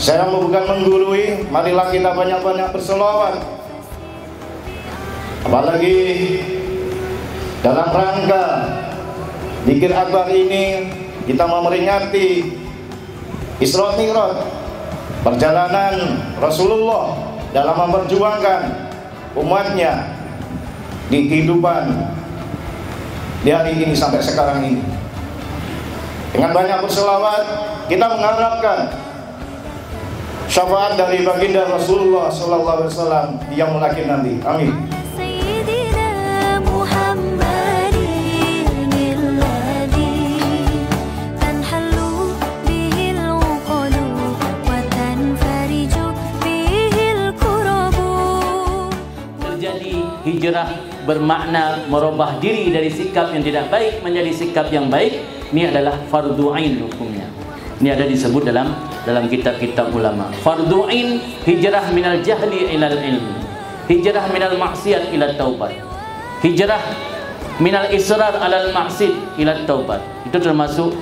Saya bukan menggurui, marilah kita banyak-banyak berselawat. Apalagi dalam rangka Dzikir Akbar ini kita memperingati Isra Mi'raj, perjalanan Rasulullah dalam memperjuangkan umatnya di kehidupan di hari ini sampai sekarang ini. Dengan banyak berselawat kita mengharapkan syafaat dari baginda Rasulullah sallallahu alaihi wasallam yang melakin nanti. Amin. Terjadi hijrah bermakna merubah diri dari sikap yang tidak baik menjadi sikap yang baik. Ini adalah fardu ain hukumnya. Ini ada disebut dalam kitab-kitab ulama. Fardu ain, hijrah minal jahli ilal ilmi, hijrah minal maksiat ila taubat, hijrah minal israr alal maksid ila taubat. Itu termasuk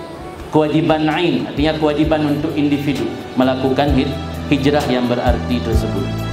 kewajiban ain, artinya kewajiban untuk individu melakukan hijrah yang berarti tersebut.